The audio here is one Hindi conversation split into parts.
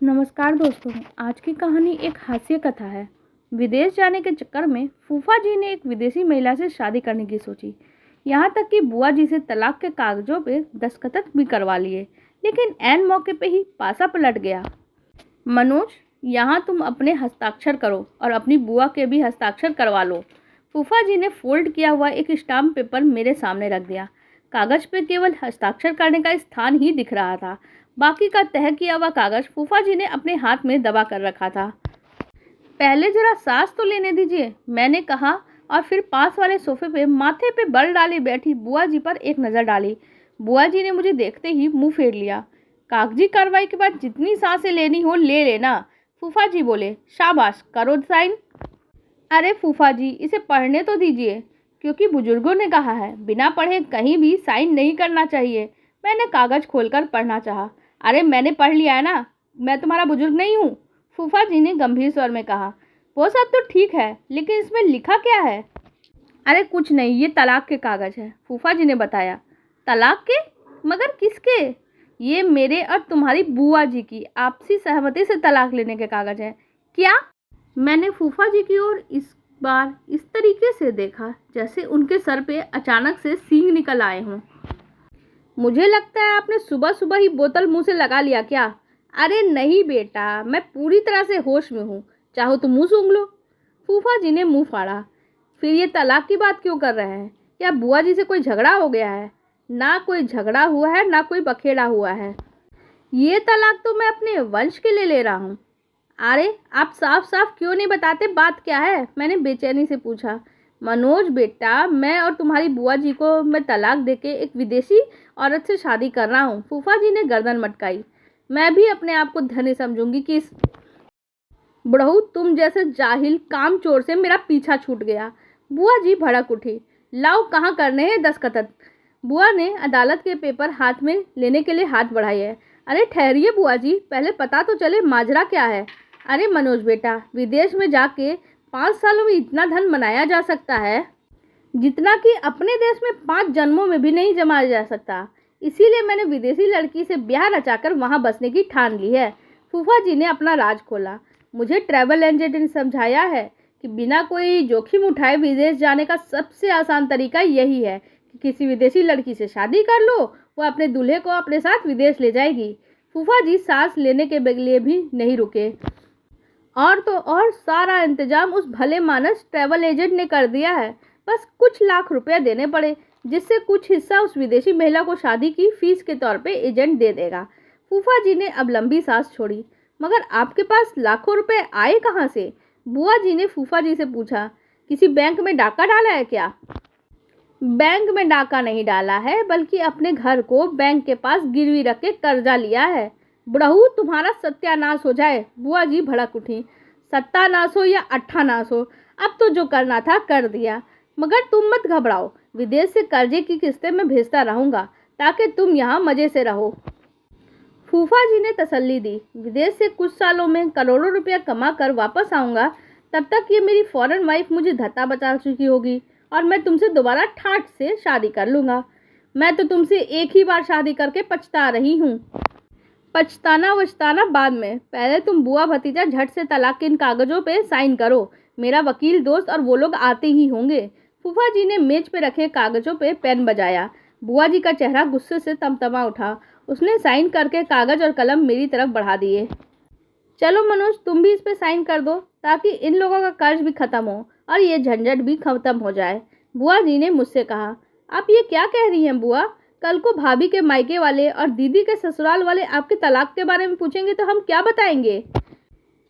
नमस्कार दोस्तों। आज की कहानी एक हास्य कथा है। विदेश जाने के चक्कर में फूफा जी ने एक विदेशी महिला से शादी करने की सोची। यहाँ तक कि बुआ जी से तलाक के कागजों पे दस्तखत भी करवा लिए, लेकिन ऐन मौके पे ही पासा पलट गया। मनोज, यहाँ तुम अपने हस्ताक्षर करो और अपनी बुआ के भी हस्ताक्षर करवा लो। फूफा जी ने फोल्ड किया हुआ एक स्टाम्प पेपर मेरे सामने रख दिया। कागज पे केवल हस्ताक्षर करने का स्थान ही दिख रहा था। बाकी का तह किया हुआ कागज फूफा जी ने अपने हाथ में दबा कर रखा था। पहले जरा सांस तो लेने दीजिए, मैंने कहा, और फिर पास वाले सोफे पे माथे पे बल डाले बैठी बुआ जी पर एक नज़र डाली। बुआ जी ने मुझे देखते ही मुंह फेर लिया। कागजी कार्रवाई के बाद जितनी सांसें लेनी हो ले लेना, फूफा जी बोले। शाबाश, करो साइन। अरे फूफा जी, इसे पढ़ने तो दीजिए, क्योंकि बुजुर्गों ने कहा है बिना पढ़े कहीं भी साइन नहीं करना चाहिए। मैंने कागज खोलकर पढ़ना चाहा। अरे मैंने पढ़ लिया है ना, मैं तुम्हारा बुजुर्ग नहीं हूँ, फूफा जी ने गंभीर स्वर में कहा। वो सब तो ठीक है, लेकिन इसमें लिखा क्या है? अरे कुछ नहीं, ये तलाक के कागज है, फूफा जी ने बताया। तलाक के? मगर किसके? ये मेरे और तुम्हारी बुआ जी की आपसी सहमति से तलाक लेने के कागज हैं। क्या? मैंने फूफा जी की ओर इस बार इस तरीके से देखा जैसे उनके सर पे अचानक से सींग निकल आए हों। मुझे लगता है आपने सुबह सुबह ही बोतल मुंह से लगा लिया क्या? अरे नहीं बेटा, मैं पूरी तरह से होश में हूँ, चाहो तो मुंह सूंघ लो। फूफा जी ने मुंह फाड़ा। फिर ये तलाक की बात क्यों कर रहे हैं? क्या बुआ जी से कोई झगड़ा हो गया है? ना कोई झगड़ा हुआ है, ना कोई बखेड़ा हुआ है। ये तलाक तो मैं अपने वंश के लिए ले रहा हूँ। अरे आप साफ साफ क्यों नहीं बताते, बात क्या है? मैंने बेचैनी से पूछा। मनोज बेटा, मैं और तुम्हारी बुआ जी को मैं तलाक देके एक विदेशी औरत से शादी कर रहा हूँ, फूफा जी ने गर्दन मटकाई। मैं भी अपने आप को धन्य समझूंगी कि इस बहू तुम जैसे जाहिल कामचोर से मेरा पीछा छूट गया। बुआ जी भड़क उठी। लाओ, कहाँ करने हैं दस्तखत? बुआ ने अदालत के पेपर हाथ में लेने के लिए हाथ बढ़ाए है। अरे ठहरिए बुआ जी, पहले पता तो चले माजरा क्या है। अरे मनोज बेटा, विदेश में जाके 5 सालों में इतना धन बनाया जा सकता है जितना कि अपने देश में 5 जन्मों में भी नहीं जमाया जा सकता। इसीलिए मैंने विदेशी लड़की से ब्याह रचाकर वहाँ बसने की ठान ली है। फूफा जी ने अपना राज खोला। मुझे ट्रैवल एजेंट ने समझाया है कि बिना कोई जोखिम उठाए विदेश जाने का सबसे आसान तरीका यही है कि किसी विदेशी लड़की से शादी कर लो, वो अपने दूल्हे को अपने साथ विदेश ले जाएगी। फूफा जी सांस लेने के लिए भी नहीं रुके। और तो और सारा इंतजाम उस भले मानस ट्रैवल एजेंट ने कर दिया है। बस कुछ लाख रुपए देने पड़े, जिससे कुछ हिस्सा उस विदेशी महिला को शादी की फीस के तौर पे एजेंट दे देगा। फूफा जी ने अब लंबी सांस छोड़ी। मगर आपके पास लाखों रुपए आए कहाँ से? बुआ जी ने फूफा जी से पूछा। किसी बैंक में डाका डाला है क्या? बैंक में डाका नहीं डाला है, बल्कि अपने घर को बैंक के पास गिरवी रख के कर्जा लिया है। बुढ़ऊ तुम्हारा सत्यानाश हो जाए, बुआ जी भड़क उठी। सत्यानाश हो या अट्ठानाश हो, अब तो जो करना था कर दिया। मगर तुम मत घबराओ, विदेश से कर्जे की किस्तें मैं भेजता रहूँगा ताकि तुम यहाँ मज़े से रहो। फूफा जी ने तसल्ली दी। विदेश से कुछ सालों में करोड़ों रुपया कमा कर वापस आऊँगा, तब तक ये मेरी फॉरेन वाइफ मुझे धत्ता बचा चुकी होगी और मैं तुमसे दोबारा ठाठ से शादी कर लूँगा। मैं तो तुमसे एक ही बार शादी करके पछता रही हूँ। पछताना वछताना बाद में, पहले तुम बुआ भतीजा झट से तलाक के इन कागजों पे साइन करो। मेरा वकील दोस्त और वो लोग आते ही होंगे। फूफा जी ने मेज पे रखे कागजों पे पेन बजाया। बुआ जी का चेहरा गुस्से से तमतमा उठा। उसने साइन करके कागज और कलम मेरी तरफ बढ़ा दिए। चलो मनोज, तुम भी इस पे साइन कर दो ताकि इन लोगों का कर्ज भी खत्म हो और ये झंझट भी खत्म हो जाए। बुआ जी ने मुझसे कहा। आप ये क्या कह रही हैं बुआ? कल को भाभी के मायके वाले और दीदी के ससुराल वाले आपके तलाक के बारे में पूछेंगे तो हम क्या बताएंगे?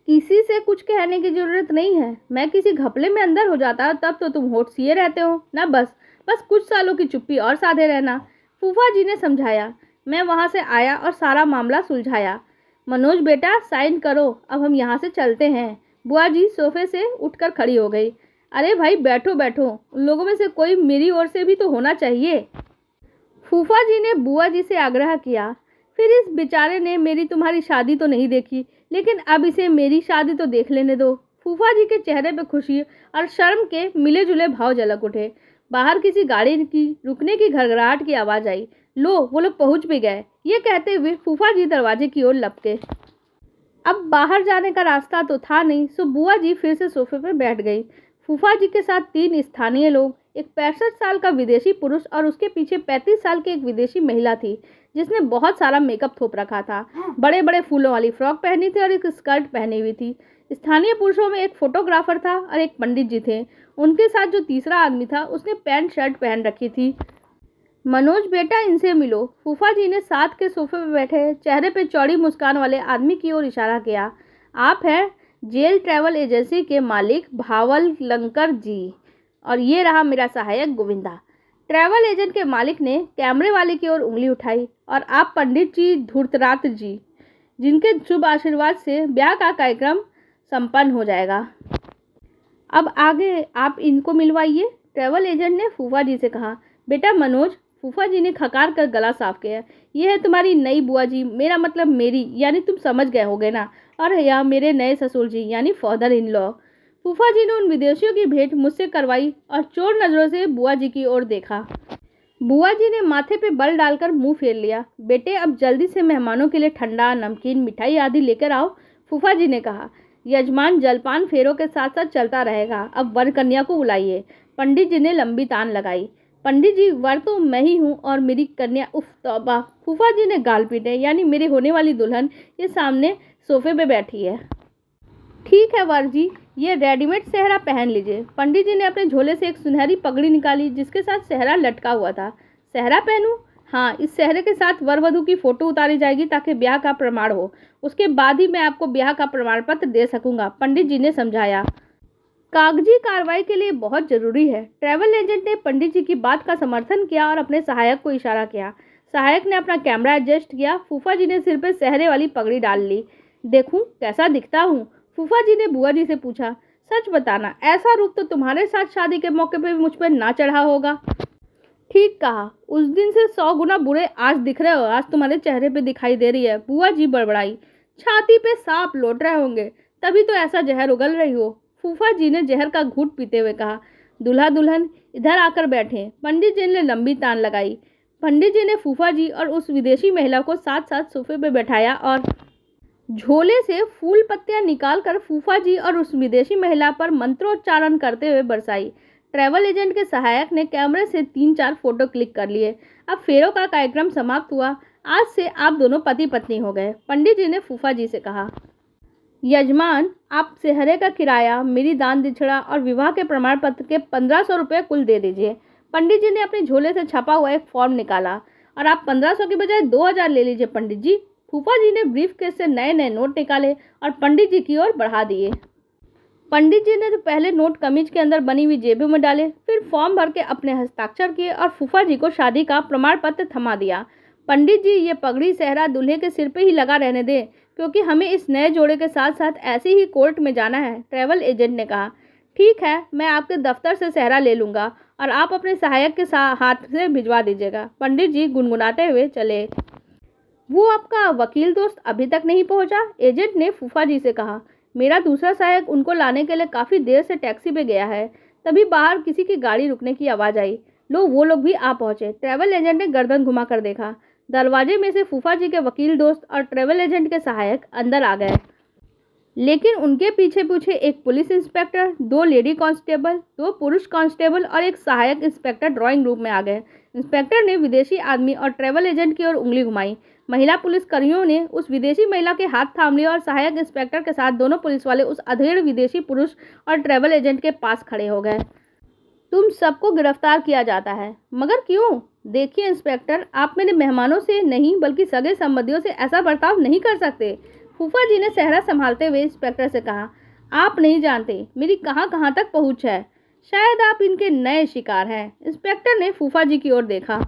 किसी से कुछ कहने की जरूरत नहीं है। मैं किसी घपले में अंदर हो जाता तब तो तुम होठ सिए रहते हो ना। बस बस कुछ सालों की चुप्पी और साधे रहना, फूफा जी ने समझाया। मैं वहाँ से आया और सारा मामला सुलझाया। मनोज बेटा, साइन करो, अब हम यहाँ से चलते हैं। बुआ जी सोफे से उठकर खड़ी हो गई। अरे भाई बैठो बैठो, उन लोगों में से कोई मेरी ओर से भी तो होना चाहिए, फूफा जी ने बुआ जी से आग्रह किया। फिर इस बेचारे ने मेरी तुम्हारी शादी तो नहीं देखी, लेकिन अब इसे मेरी शादी तो देख लेने दो। फूफा जी के चेहरे पे खुशी और शर्म के मिले जुले भाव झलक उठे। बाहर किसी गाड़ी की रुकने की घरघराहट की आवाज़ आई। लो, वो लोग पहुंच भी गए, ये कहते हुए फूफा जी दरवाजे की ओर लपके। अब बाहर जाने का रास्ता तो था नहीं, सो बुआ जी फिर से सोफे पर बैठ गई। फूफा जी के साथ 3 स्थानीय लोग, एक 65 साल का विदेशी पुरुष और उसके पीछे 35 साल की एक विदेशी महिला थी जिसने बहुत सारा मेकअप थोप रखा था, बड़े बड़े फूलों वाली फ्रॉक पहनी थी और एक स्कर्ट पहनी हुई थी। स्थानीय पुरुषों में एक फोटोग्राफर था और एक पंडित जी थे। उनके साथ जो तीसरा आदमी था उसने पैंट शर्ट पहन रखी थी। मनोज बेटा, इनसे मिलो। फूफा जी ने साथ के सोफे पर बैठे चेहरे पे चौड़ी मुस्कान वाले आदमी की ओर इशारा किया। आप हैं जेल ट्रैवल एजेंसी के मालिक भावल लंकर जी, और ये रहा मेरा सहायक गोविंदा। ट्रैवल एजेंट के मालिक ने कैमरे वाले की ओर उंगली उठाई। और आप पंडित जी धूर्तराष्ट्र जी, जिनके शुभ आशीर्वाद से ब्याह का कार्यक्रम संपन्न हो जाएगा। अब आगे आप इनको मिलवाइए, ट्रैवल एजेंट ने फूफा जी से कहा। बेटा मनोज, फूफा जी ने खकार कर गला साफ किया, यह है तुम्हारी नई बुआ जी, मेरा मतलब मेरी, यानी तुम समझ गए होगे ना, और यह मेरे नए ससुर जी यानी फादर इन लॉ। फूफा जी ने उन विदेशियों की भेंट मुझसे करवाई और चोर नज़रों से बुआ जी की ओर देखा। बुआ जी ने माथे पे बल डालकर मुंह फेर लिया। बेटे, अब जल्दी से मेहमानों के लिए ठंडा, नमकीन, मिठाई आदि लेकर आओ, फूफा जी ने कहा। यजमान जलपान फेरों के साथ साथ चलता रहेगा, अब वर कन्या को बुलाइए। पंडित जी ने लंबी तान लगाई। पंडित जी, वर तो मैं ही हूँ और मेरी कन्या, उफ तौबा, फूफा जी ने गाल पीटे, यानी मेरी होने वाली दुल्हन ये सामने सोफे पे बैठी है। ठीक है वर जी, ये रेडीमेड सेहरा पहन लीजिए। पंडित जी ने अपने झोले से एक सुनहरी पगड़ी निकाली जिसके साथ सेहरा लटका हुआ था। सेहरा पहनूं? हाँ, इस सेहरे के साथ वर वधू की फोटो उतारी जाएगी ताकि ब्याह का प्रमाण हो। उसके बाद ही मैं आपको ब्याह का प्रमाण पत्र दे सकूंगा, पंडित जी ने समझाया। कागजी कार्रवाई के लिए बहुत जरूरी है। ट्रैवल एजेंट ने पंडित जी की बात का समर्थन किया और अपने सहायक को इशारा किया। सहायक ने अपना कैमरा एडजस्ट किया। फूफा जी ने सिर पे सेहरे वाली पगड़ी डाल ली। देखूं कैसा दिखता हूँ? फूफा जी ने बुआ जी से पूछा। सच बताना, ऐसा रूप तो तुम्हारे साथ शादी के मौके पे मुझ पर ना चढ़ा होगा। ठीक कहा, उस दिन से 100 गुना बुरे आज दिख रहे हो, आज तुम्हारे चेहरे पे दिखाई दे रही है, बुआ जी बड़बड़ाई। छाती पे सांप लौट रहे होंगे, तभी तो ऐसा जहर उगल रही हो, फूफा जी ने जहर का घूंट पीते हुए कहा। दूल्हा दुल्हन इधर आकर बैठे, पंडित जी ने लंबी तान लगाई। पंडित जी ने फूफा जी और उस विदेशी महिला को साथ साथ सोफे पे बैठाया और झोले से फूल पत्तियां निकालकर फूफा जी और उस विदेशी महिला पर मंत्रोच्चारण करते हुए बरसाई। ट्रैवल एजेंट के सहायक ने कैमरे से 3-4 फोटो क्लिक कर लिए। अब फेरों का कार्यक्रम समाप्त हुआ। आज से आप दोनों पति पत्नी हो गए, पंडित जी ने फूफा जी से कहा। यजमान, आप सेहरे का किराया, मेरी दान दक्षिणा और विवाह के प्रमाण पत्र के 1500 रुपये कुल दे दीजिए। पंडित जी ने अपने झोले से छपा हुआ एक फॉर्म निकाला। और आप 1500 के बजाय 2000 ले लीजिए पंडित जी। फूफा जी ने ब्रीफ केस से नए नए नोट निकाले और पंडित जी की ओर बढ़ा दिए। पंडित जी ने तो पहले नोट कमीज के अंदर बनी हुई जेबों में डाले, फिर फॉर्म भर के अपने हस्ताक्षर किए और फूफा जी को शादी का प्रमाण पत्र थमा दिया। पंडित जी, ये पगड़ी सेहरा दूल्हे के सिर पे ही लगा रहने दें, क्योंकि हमें इस नए जोड़े के साथ साथ ऐसे ही कोर्ट में जाना है, ट्रैवल एजेंट ने कहा। ठीक है, मैं आपके दफ्तर से सेहरा ले लूँगा और आप अपने सहायक के हाथ से भिजवा दीजिएगा, पंडित जी गुनगुनाते हुए चले। वो आपका वकील दोस्त अभी तक नहीं पहुंचा, एजेंट ने फूफा जी से कहा। मेरा दूसरा सहायक उनको लाने के लिए काफ़ी देर से टैक्सी पे गया है। तभी बाहर किसी की गाड़ी रुकने की आवाज़ आई। लो, वो लोग भी आ पहुंचे। ट्रैवल एजेंट ने गर्दन घुमा कर देखा। दरवाजे में से फूफा जी के वकील दोस्त और ट्रैवल एजेंट के सहायक अंदर आ गए, लेकिन उनके पीछे पीछे एक पुलिस इंस्पेक्टर, 2 लेडी कांस्टेबल, 2 पुरुष कांस्टेबल और एक सहायक इंस्पेक्टर ड्राइंग रूम में आ गए। इंस्पेक्टर ने विदेशी आदमी और ट्रैवल एजेंट की ओर उंगली घुमाई। महिला पुलिसकर्मियों ने उस विदेशी महिला के हाथ थाम लिया और सहायक इंस्पेक्टर के साथ दोनों पुलिस वाले उस अधेड़ विदेशी पुरुष और ट्रैवल एजेंट के पास खड़े हो गए। तुम सबको गिरफ्तार किया जाता है। मगर क्यों? देखिए इंस्पेक्टर, आप मेरे मेहमानों से नहीं बल्कि सगे संबंधियों से ऐसा बर्ताव नहीं कर सकते, फूफा जी ने सेहरा संभालते हुए इंस्पेक्टर से कहा। आप नहीं जानते मेरी कहाँ कहाँ तक पहुँच है। शायद आप इनके नए शिकार हैं। इंस्पेक्टर ने फूफा जी की ओर देखा।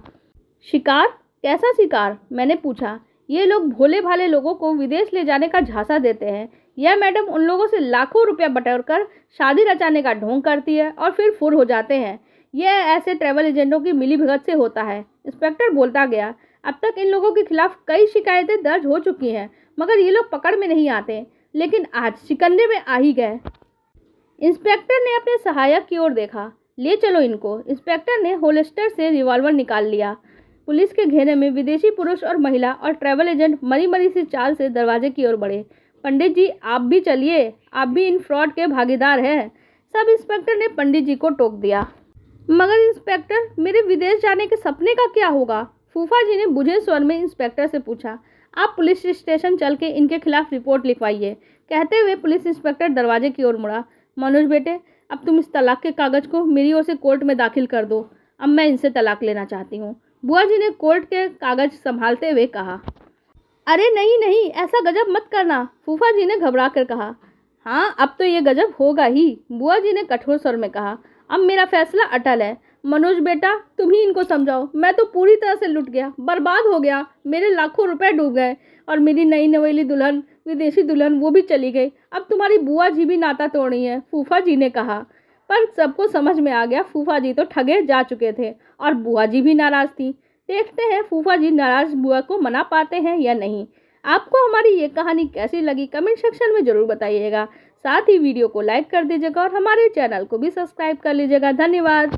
शिकार? कैसा शिकार? मैंने पूछा। ये लोग भोले भाले लोगों को विदेश ले जाने का झांसा देते हैं। यह मैडम उन लोगों से लाखों रुपया बटोर कर शादी रचाने का ढोंग करती है और फिर फुर हो जाते हैं। यह ऐसे ट्रैवल एजेंटों की मिलीभगत से होता है। इंस्पेक्टर बोलता गया। अब तक इन लोगों के खिलाफ कई शिकायतें दर्ज हो चुकी हैं, मगर ये लोग पकड़ में नहीं आते, लेकिन आज शिकंजे में आ ही गए। इंस्पेक्टर ने अपने सहायक की ओर देखा। ले चलो इनको। इंस्पेक्टर ने होल्स्टर से रिवॉल्वर निकाल लिया। पुलिस के घेरे में विदेशी पुरुष और महिला और ट्रैवल एजेंट मरी मरी सी चाल से दरवाजे की ओर बढ़े। पंडित जी आप भी चलिए, आप भी इन फ्रॉड के भागीदार हैं। सब इंस्पेक्टर ने पंडित जी को टोक दिया। मगर इंस्पेक्टर, मेरे विदेश जाने के सपने का क्या होगा? फूफा जी ने बुझे स्वर में इंस्पेक्टर से पूछा। आप पुलिस स्टेशन चल के इनके खिलाफ रिपोर्ट लिखवाइए, कहते हुए पुलिस इंस्पेक्टर दरवाजे की ओर मुड़ा। मनोज बेटे, अब तुम इस तलाक के कागज को मेरी ओर से कोर्ट में दाखिल कर दो। अब मैं इनसे तलाक लेना चाहती हूँ। बुआ जी ने कोर्ट के कागज संभालते हुए कहा। अरे नहीं नहीं, ऐसा गजब मत करना, फूफा जी ने घबरा कर कहा। हाँ, अब तो ये गजब होगा ही, बुआ जी ने कठोर स्वर में कहा। अब मेरा फैसला अटल है। मनोज बेटा, तुम ही इनको समझाओ। मैं तो पूरी तरह से लुट गया, बर्बाद हो गया, मेरे लाखों रुपए डूब गए और मेरी नई नवेली दुल्हन, विदेशी दुल्हन, वो भी चली गई। अब तुम्हारी बुआ जी भी नाता तोड़ रही है, फूफा जी ने कहा। पर सबको समझ में आ गया, फूफा जी तो ठगे जा चुके थे और बुआ जी भी नाराज थी। देखते हैं फूफा जी नाराज बुआ को मना पाते हैं या नहीं। आपको हमारी ये कहानी कैसी लगी कमेंट सेक्शन में ज़रूर बताइएगा। साथ ही वीडियो को लाइक कर दीजिएगा और हमारे चैनल को भी सब्सक्राइब कर लीजिएगा। धन्यवाद।